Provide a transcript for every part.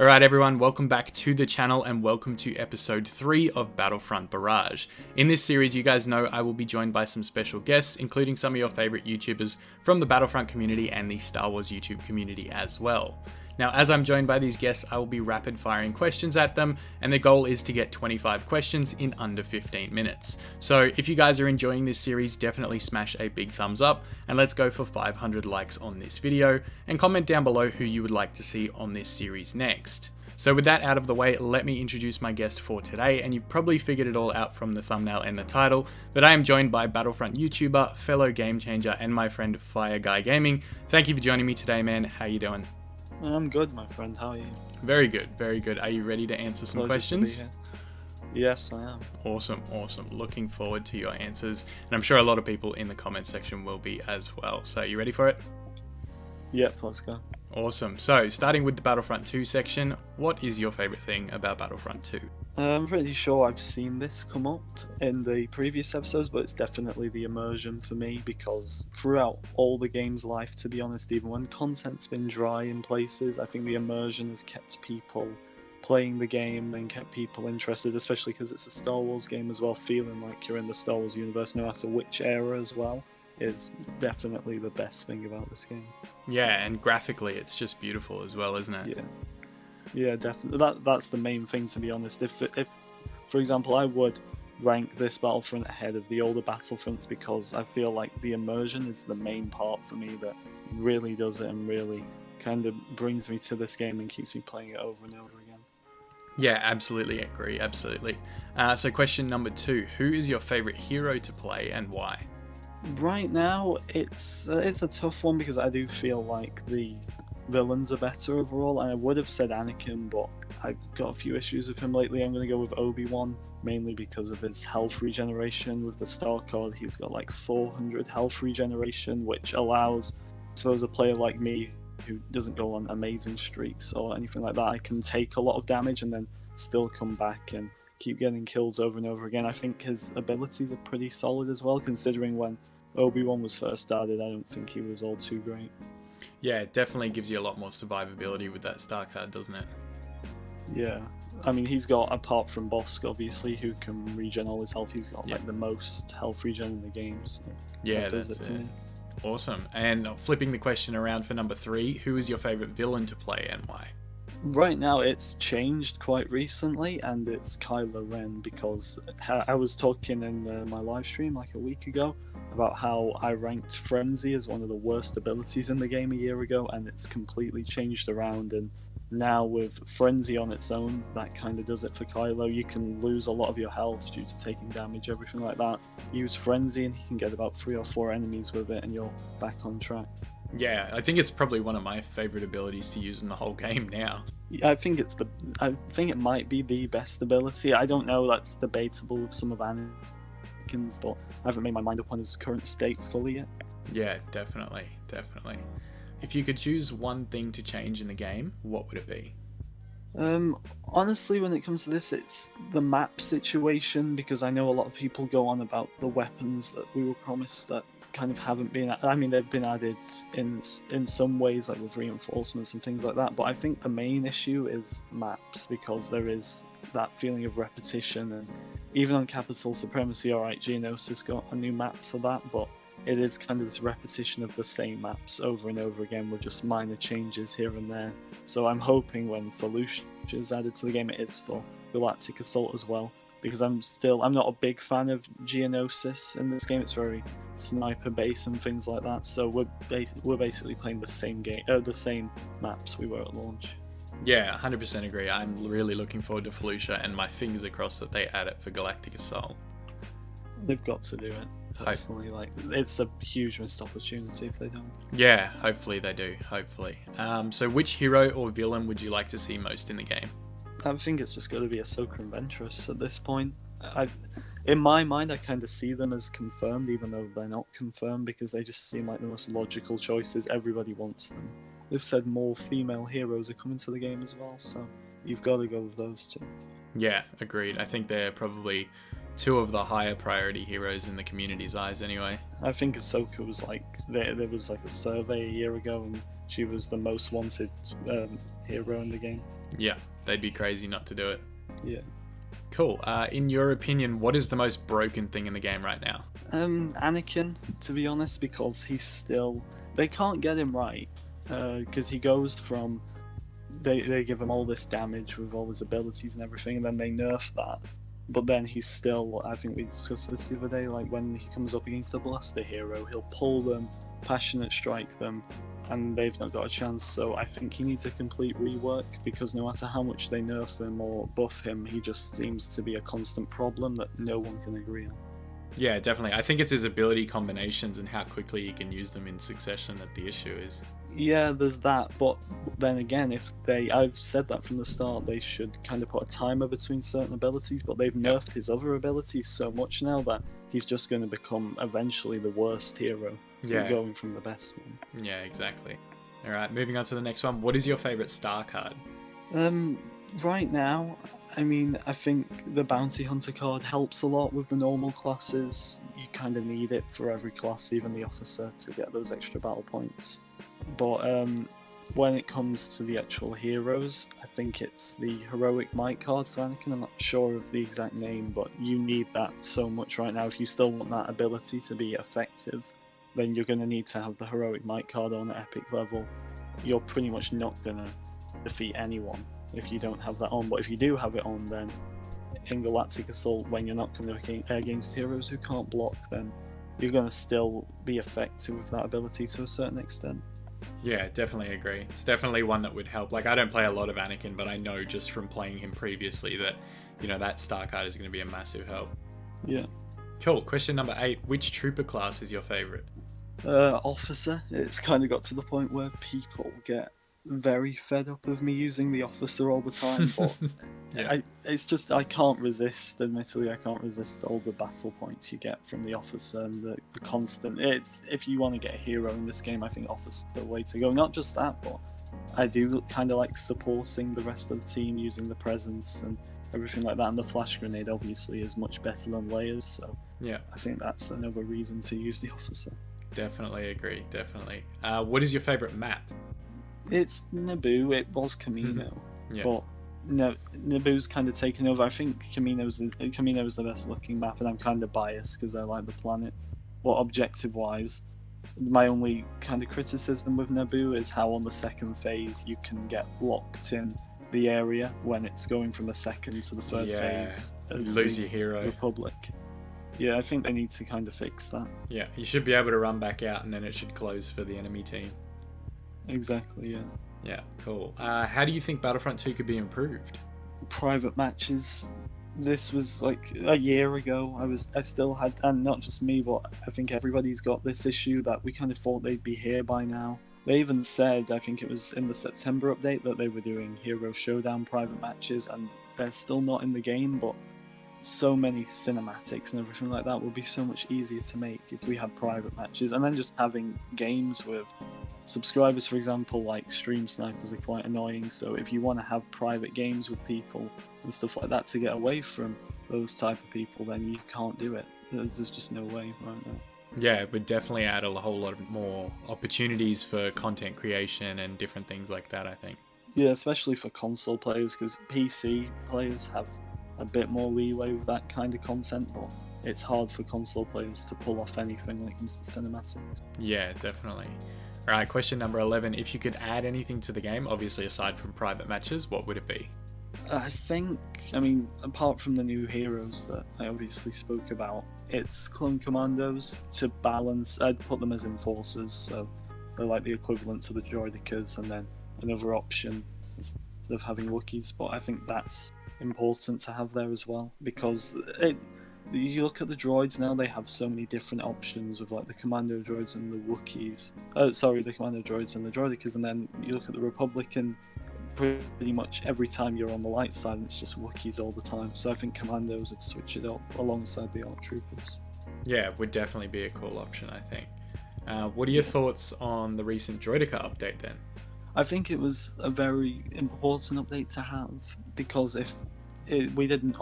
Alright everyone, welcome back to the channel and welcome to episode 3 of Battlefront Barrage. In this series, you guys know I will be joined by some special guests, including some of your favorite YouTubers from the Battlefront community and the Star Wars YouTube community as well. Now, as I'm joined by these guests, I will be rapid firing questions at them, and the goal is to get 25 questions in under 15 minutes. So if you guys are enjoying this series, definitely smash a big thumbs up, and let's go for 500 likes on this video, and comment down below who you would like to see on this series next. So with that out of the way, let me introduce my guest for today, and you've probably figured it all out from the thumbnail and the title, but I am joined by Battlefront YouTuber, fellow game changer, and my friend FireGuyGaming. Thank you for joining me today, man. How you doing? I'm good, my friend. How are you? Very good, very good. Are you ready to answer some questions? Yes, I am. Awesome, awesome. Looking forward to your answers. And I'm sure a lot of people in the comment section will be as well. So, you ready for it? Yep, let's go. Awesome. So, starting with the Battlefront 2 section, what is your favorite thing about Battlefront 2? I'm pretty sure I've seen this come up in the previous episodes, but it's definitely the immersion for me, because throughout all the game's life, to be honest, even when content's been dry in places, I think the immersion has kept people playing the game and kept people interested, especially because it's a Star Wars game as well. Feeling like you're in the Star Wars universe no matter which era as well is definitely the best thing about this game. Yeah, and graphically it's just beautiful as well, isn't it? Yeah, definitely. That's the main thing, to be honest. If for example, I would rank this Battlefront ahead of the older Battlefronts, because I feel like the immersion is the main part for me that really does it and really kind of brings me to this game and keeps me playing it over and over again. Yeah, absolutely agree, absolutely. So question number 2, who is your favorite hero to play and why? Right now, it's a tough one, because I do feel like the villains are better overall, and I would have said Anakin, but I've got a few issues with him lately. I'm going to go with Obi-Wan, mainly because of his health regeneration. With the star card, he's got like 400 health regeneration, which allows, I suppose, a player like me who doesn't go on amazing streaks or anything like that, I can take a lot of damage and then still come back and keep getting kills over and over again. I think his abilities are pretty solid as well, considering when Obi-Wan was first started, I don't think he was all too great. Yeah, it definitely gives you a lot more survivability with that star card, doesn't it? Yeah. I mean, he's got, apart from Bosk, obviously, who can regen all his health, he's got like the most health regen in the game. So yeah, that's it. Awesome. And flipping the question around for number 3, who is your favorite villain to play and why? Right now, it's changed quite recently, and it's Kylo Ren, because I was talking in my live stream like a week ago about how I ranked Frenzy as one of the worst abilities in the game a year ago, and it's completely changed around, and now with Frenzy on its own, that kind of does it for Kylo. You can lose a lot of your health due to taking damage, everything like that. Use Frenzy and you can get about 3 or 4 enemies with it and you're back on track. Yeah, I think it's probably one of my favorite abilities to use in the whole game now. I think it might be the best ability. I don't know, that's debatable with some of Anakin's, but I haven't made my mind up on his current state fully yet. Yeah, definitely, definitely. If you could choose one thing to change in the game, what would it be? Honestly, when it comes to this, it's the map situation, because I know a lot of people go on about the weapons that we were promised that kind of haven't been. I mean, they've been added in some ways, like with reinforcements and things like that, but I think the main issue is maps, because there is that feeling of repetition, and even on Capital Supremacy, alright, Geonosis got a new map for that, but it is kind of this repetition of the same maps over and over again with just minor changes here and there. So I'm hoping when Felucia is added to the game, it is for Galactic Assault as well, because I'm not a big fan of Geonosis in this game. It's very sniper based and things like that, so we're basically playing the same game, the same maps we were at launch. Yeah, 100% agree. I'm really looking forward to Felucia, and my fingers are crossed that they add it for Galactic Assault. They've got to do it. Personally, like, it's a huge missed opportunity if they don't. Yeah, hopefully they do, hopefully. So which hero or villain would you like to see most in the game? I think it's just got to be Ahsoka and Ventress at this point. In my mind, I kind of see them as confirmed, even though they're not confirmed, because they just seem like the most logical choices. Everybody wants them. They've said more female heroes are coming to the game as well, so you've got to go with those two. Yeah, agreed. I think they're probably 2 of the higher priority heroes in the community's eyes anyway. I think Ahsoka was like, there was like a survey a year ago, and she was the most wanted hero in the game. Yeah, they'd be crazy not to do it. Yeah. Cool. In your opinion, what is the most broken thing in the game right now? Anakin, to be honest, because he's still... They can't get him right, because he goes from... They give him all this damage with all his abilities and everything, and then they nerf that. But then he's still... I think we discussed this the other day, like when he comes up against a blaster hero, he'll pull them, passionate strike them, and they've not got a chance. So I think he needs a complete rework, because no matter how much they nerf him or buff him, he just seems to be a constant problem that no one can agree on. Yeah, definitely. I think it's his ability combinations and how quickly he can use them in succession that the issue is. Yeah, there's that, but then again, I've said that from the start, they should kind of put a timer between certain abilities, but they've nerfed his other abilities so much now that he's just going to become eventually the worst hero, going from the best one. Yeah, exactly. Alright, moving on to the next one. What is your favourite star card? Right now, I mean, I think the Bounty Hunter card helps a lot with the normal classes. You kind of need it for every class, even the officer, to get those extra battle points. But when it comes to the actual heroes, I think it's the Heroic Might card for Anakin. I'm not sure of the exact name, but you need that so much right now. If you still want that ability to be effective, then you're going to need to have the Heroic Might card on at epic level. You're pretty much not going to defeat anyone if you don't have that on, but if you do have it on, then in Galactic Assault, when you're not coming against heroes who can't block, then you're going to still be effective with that ability to a certain extent. Yeah, definitely agree. It's definitely one that would help. Like, I don't play a lot of Anakin, but I know just from playing him previously that, you know, that star card is going to be a massive help. Yeah. Cool. Question number 8. Which trooper class is your favourite? Officer. It's kind of got to the point where people get very fed up with me using the officer all the time, but it's just I can't resist. Admittedly, I can't resist all the battle points you get from the officer and the constant. It's if you want to get a hero in this game, I think officer's the way to go. Not just that, but I do kind of like supporting the rest of the team using the presence and everything like that. And the flash grenade obviously is much better than Leia's, so yeah, I think that's another reason to use the officer. Definitely agree. Definitely. What is your favorite map? It's Naboo. It was Kamino, but Naboo's kind of taken over. I think Kamino's the best looking map, and I'm kind of biased because I like the planet. But objective-wise, my only kind of criticism with Naboo is how on the second phase you can get blocked in the area when it's going from the second to the third phase. You lose your hero. Republic. Yeah, I think they need to kind of fix that. Yeah, you should be able to run back out, and then it should close for the enemy team. Exactly, yeah. Yeah, cool. How do you think Battlefront 2 could be improved? Private matches. This was like a year ago. I still had, and not just me, but I think everybody's got this issue that we kind of thought they'd be here by now. They even said, I think it was in the September update, that they were doing Hero Showdown private matches, and they're still not in the game, but so many cinematics and everything like that would be so much easier to make if we had private matches. And then just having games with subscribers, for example, like stream snipers are quite annoying, so if you want to have private games with people and stuff like that to get away from those type of people, then you can't do it. There's just no way right now. Yeah, it would definitely add a whole lot more opportunities for content creation and different things like that, I think. Yeah, especially for console players, because PC players have a bit more leeway with that kind of content, but it's hard for console players to pull off anything when it comes to cinematics. Yeah, definitely. Alright, question number 11. If you could add anything to the game, obviously aside from private matches, what would it be? I mean, apart from the new heroes that I obviously spoke about, it's clone commandos to balance. I'd put them as enforcers, so they're like the equivalent to the droidicas, and then another option instead of having Wookiees, but I think that's important to have there as well, because you look at the droids now, they have so many different options with like the commando droids and the Wookiees. The commando droids and the droidicas, and then you look at the Republic, and pretty much every time you're on the light side, it's just Wookiees all the time. So I think commandos would switch it up alongside the ARC troopers. Yeah, it would definitely be a cool option, I think. What are your thoughts on the recent droidica update then? I think it was a very important update to have, because we didn't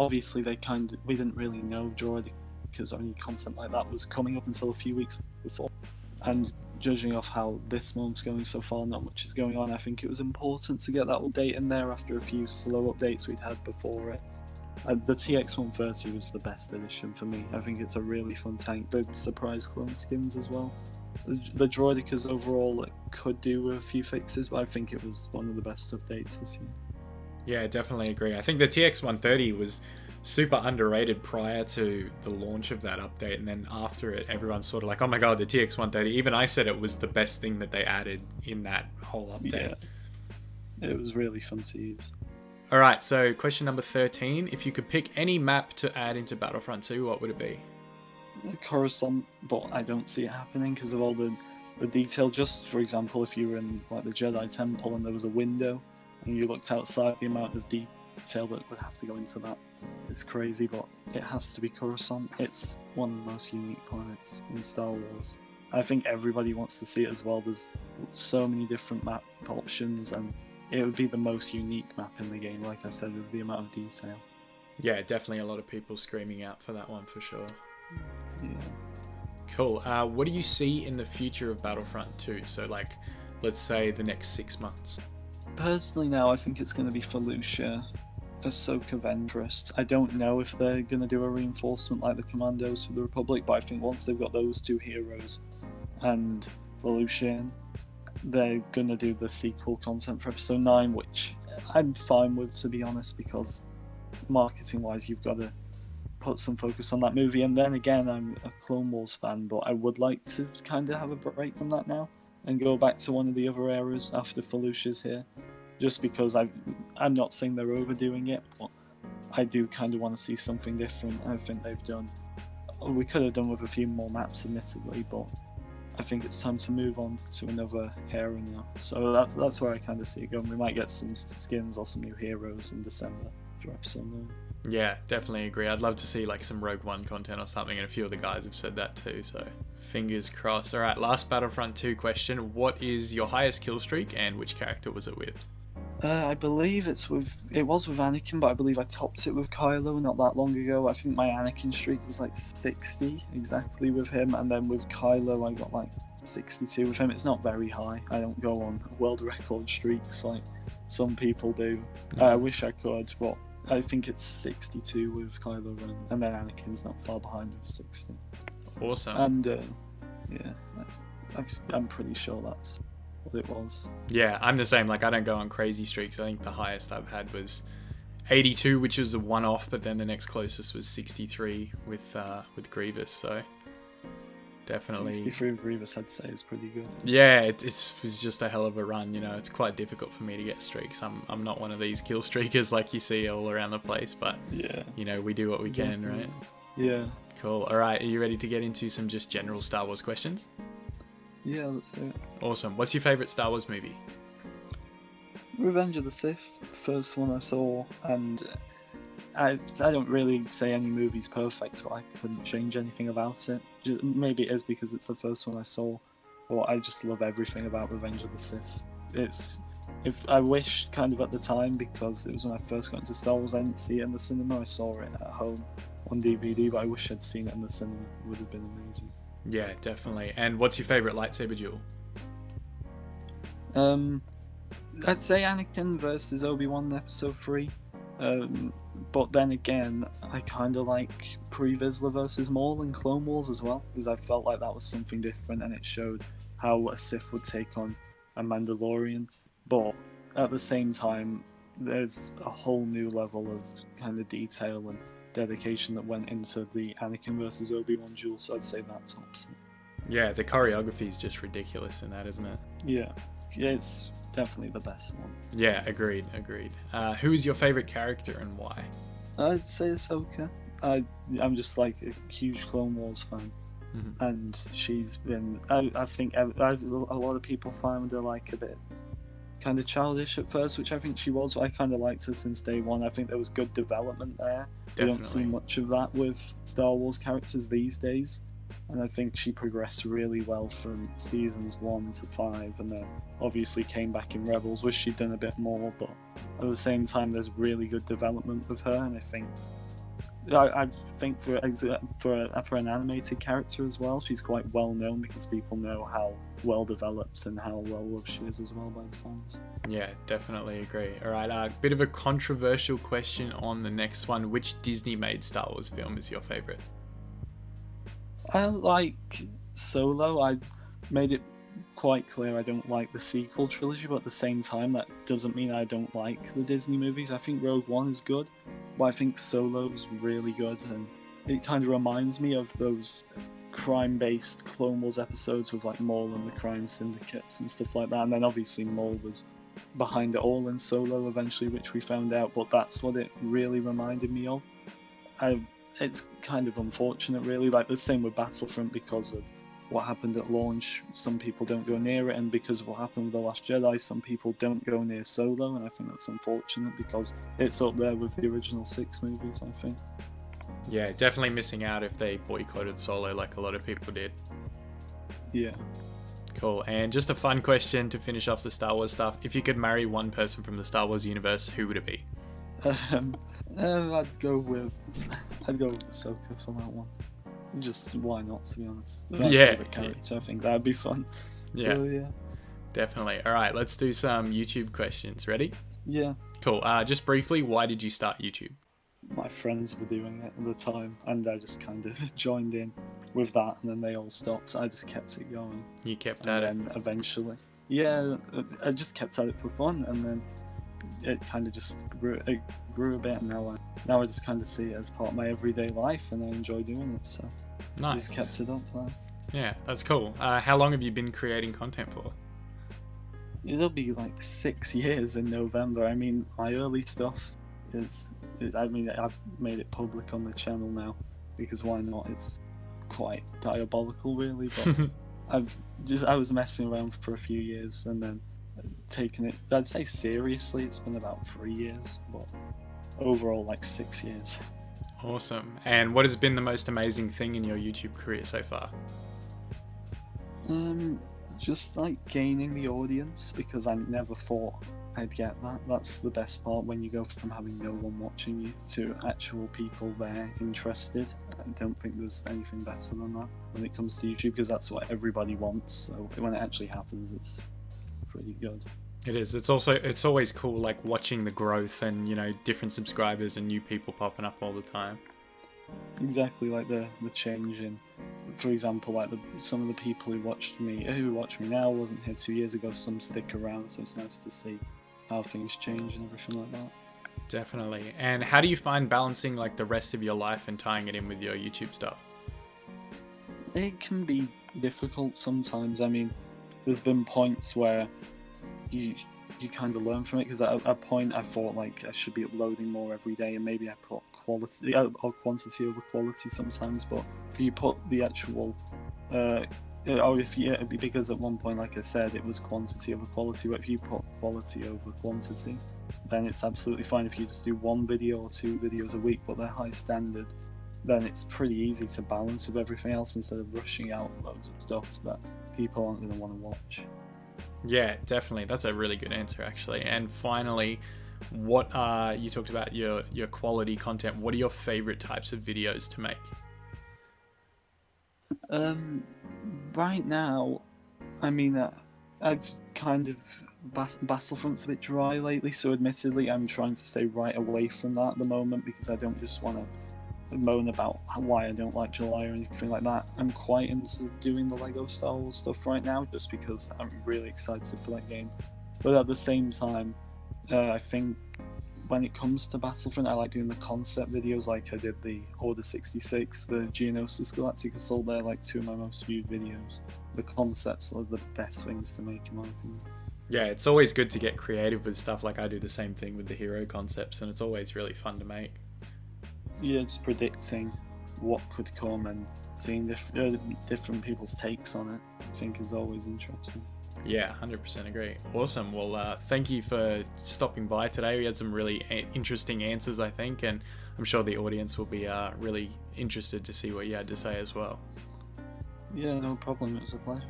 really know droidicas or any content like that was coming up until a few weeks before, and judging off how this month's going so far, not much is going on. I think it was important to get that update in there after a few slow updates we'd had before it. The TX-130 was the best addition for me. I think it's a really fun tank. The surprise clone skins as well. The droidicas overall could do with a few fixes, but I think it was one of the best updates this year. Yeah, definitely agree. I think the TX-130 was super underrated prior to the launch of that update, and then after it, everyone's sort of like, oh my god, the TX-130. Even I said it was the best thing that they added in that whole update. Yeah, it was really fun to use. Alright, so question number 13. If you could pick any map to add into Battlefront 2, what would it be? Coruscant, but I don't see it happening because of all the detail. Just for example, if you were in like the Jedi Temple and there was a window and you looked outside, the amount of detail that would have to go into that is crazy, but it has to be Coruscant. It's one of the most unique planets in Star Wars. I think everybody wants to see it as well. There's so many different map options, and it would be the most unique map in the game, like I said, with the amount of detail. Yeah, definitely a lot of people screaming out for that one for sure. Yeah. Cool. What do you see in the future of Battlefront 2? So like, let's say the next 6 months. Personally now, I think it's going to be Felucia, Ahsoka Ventress. I don't know if they're going to do a reinforcement like the Commandos for the Republic, but I think once they've got those two heroes and Felucia, they're going to do the sequel content for Episode 9, which I'm fine with, to be honest, because marketing-wise, you've got to put some focus on that movie. And then again, I'm a Clone Wars fan, but I would like to kind of have a break from that now and go back to one of the other eras after Felucia's here, just because I'm not saying they're overdoing it, but I do kind of want to see something different. I think we could have done with a few more maps, admittedly, but I think it's time to move on to another era now. So that's where I kind of see it going. We might get some skins or some new heroes in December for Episode 9. Yeah, definitely agree. I'd love to see like some Rogue One content or something, and a few of the guys have said that too, so fingers crossed. Alright, last Battlefront 2 question. What is your highest kill streak and which character was it with? I believe it was with Anakin, but I believe I topped it with Kylo not that long ago. I think my Anakin streak was like 60 exactly with him, and then with Kylo I got like 62 with him. It's not very high. I don't go on world record streaks like some people do. I wish I could, but I think it's 62 with Kylo Ren, and then Anakin's not far behind with 60. Awesome. And yeah, I'm pretty sure that's what it was. Yeah, I'm the same. Like, I don't go on crazy streaks. I think the highest I've had was 82, which was a one-off, but then the next closest was 63 with Grievous. So definitely 63 with Grievous, I'd say, is pretty good. Yeah, it was just a hell of a run. You know, it's quite difficult for me to get streaks. I'm not one of these kill streakers like you see all around the place, but yeah, you know, we do what we can, right? Yeah. Cool. All right, are you ready to get into some just general Star Wars questions? Yeah, let's do it. Awesome. What's your favorite Star Wars movie? Revenge of the Sith, the first one I saw, and I don't really say any movie's perfect, but I couldn't change anything about it. Maybe it is because it's the first one I saw, but I just love everything about Revenge of the Sith. I wish kind of at the time, because it was when I first got into Star Wars, I didn't see it in the cinema. I saw it at home on DVD, but I wish I'd seen it in the cinema. It would have been amazing. Yeah, definitely. And what's your favorite lightsaber duel? I'd say Anakin versus Obi-Wan in Episode 3. But then again, I kind of like Pre-Vizsla versus Maul in Clone Wars as well, because I felt like that was something different and it showed how a Sith would take on a Mandalorian. But at the same time, there's a whole new level of kind of detail and dedication that went into the Anakin versus Obi-Wan duel, so I'd say that tops it. Yeah, the choreography is just ridiculous in that, isn't it? Yeah, it's definitely the best one. Yeah, agreed. Who is your favorite character and why? I'd say Ahsoka. I'm just like a huge Clone Wars fan, and she's been. I think a lot of people find her like a bit kind of childish at first, which I think she was. But I kind of liked her since day one. I think there was good development there. Definitely. We don't see much of that with Star Wars characters these days. And I think she progressed really well from seasons 1 to 5, and then obviously came back in Rebels. Wish she'd done a bit more, but at the same time, there's really good development with her, and I think I think for an animated character as well, she's quite well known because people know how well developed and how well loved she is as well by the fans. Yeah, definitely agree. All right, bit of a controversial question on the next one. Which Disney-made Star Wars film is your favorite? I like Solo. I made it quite clear I don't like the sequel trilogy, but at the same time, that doesn't mean I don't like the Disney movies. I think Rogue One is good, but I think Solo's really good, and it kind of reminds me of those crime-based Clone Wars episodes with like Maul and the crime syndicates and stuff like that. And then obviously Maul was behind it all in Solo eventually, which we found out, but that's what it really reminded me of. It's kind of unfortunate, really, like the same with Battlefront, because of what happened at launch, some people don't go near it, and because of what happened with The Last Jedi, some people don't go near Solo, and I think that's unfortunate because it's up there with the original 6 movies, I think. Yeah, definitely missing out if they boycotted Solo like a lot of people did. Yeah. Cool. And just a fun question to finish off the Star Wars stuff. If you could marry one person from the Star Wars universe, who would it be? I'd go with Ahsoka for that one. Just why not, to be honest. My favorite character, I think that'd be fun. Yeah. So, yeah. Definitely. All right, let's do some YouTube questions. Ready? Yeah. Cool. Just briefly, why did you start YouTube? My friends were doing it at the time, and I just kind of joined in with that, and then they all stopped. I just kept it going. You kept at it? And eventually, yeah, I just kept at it for fun, and then it kind of just grew a bit, and now I just kind of see it as part of my everyday life, and I enjoy doing it, so nice. I just kept it up there. Yeah, that's cool. How long have you been creating content for? It'll be like 6 years in November. I mean, my early stuff I've made it public on the channel now, because why not? It's quite diabolical, really, but I was messing around for a few years, and then taking it, I'd say seriously, it's been about 3 years, but overall like 6 years. Awesome. And what has been the most amazing thing in your YouTube career so far? Just like gaining the audience, because I never thought I'd get that. That's the best part, when you go from having no one watching you to actual people there interested. I don't think there's anything better than that when it comes to YouTube, because that's what everybody wants. So when it actually happens, it's pretty good. It is. It's always cool, like watching the growth and, you know, different subscribers and new people popping up all the time. Exactly, like the change in, for example, like some of the people who watch me now wasn't here 2 years ago. Some stick around, so it's nice to see how things change and everything like that. Definitely. And how do you find balancing like the rest of your life and tying it in with your YouTube stuff? It can be difficult sometimes. I mean, there's been points where you kind of learn from it, because at a point I thought like I should be uploading more every day, and maybe I put quality or quantity over quality sometimes. But if you put the actual because at one point, like I said, it was quantity over quality, but if you put quality over quantity, then it's absolutely fine. If you just do 1 video or 2 videos a week, but they're high standard, then it's pretty easy to balance with everything else, instead of rushing out loads of stuff that people aren't going to want to watch. Yeah, definitely. That's a really good answer, actually. And finally, what are, you talked about your quality content. What are your favorite types of videos to make? Right now, I mean, I've kind of Battlefront's a bit dry lately, so admittedly I'm trying to stay right away from that at the moment, because I don't just want to moan about why I don't like July or anything like that. I'm quite into doing the Lego Star Wars stuff right now, just because I'm really excited for that game. But at the same time, I think when it comes to Battlefront, I like doing the concept videos, like I did the Order 66, the Geonosis Galactic Assault. They're like 2 of my most viewed videos. The concepts are the best things to make, in my opinion. Yeah, it's always good to get creative with stuff. Like I do the same thing with the hero concepts, and it's always really fun to make. Yeah, just predicting what could come and seeing different people's takes on it, I think, is always interesting. Yeah, 100% agree. Awesome. Well, thank you for stopping by today. We had some really interesting answers, I think, and I'm sure the audience will be really interested to see what you had to say as well. Yeah, no problem. It was a pleasure.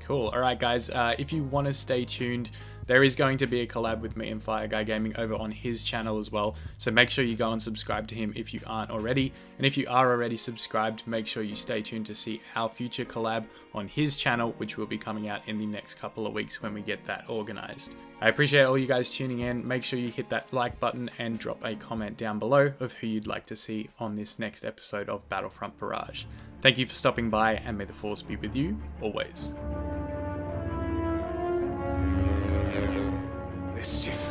Cool. All right, guys. If you want to stay tuned, there is going to be a collab with me and FireGuyGaming over on his channel as well, so make sure you go and subscribe to him if you aren't already, and if you are already subscribed, make sure you stay tuned to see our future collab on his channel, which will be coming out in the next couple of weeks when we get that organized. I appreciate all you guys tuning in. Make sure you hit that like button and drop a comment down below of who you'd like to see on this next episode of Battlefront Barrage. Thank you for stopping by, and may the Force be with you always. The Sith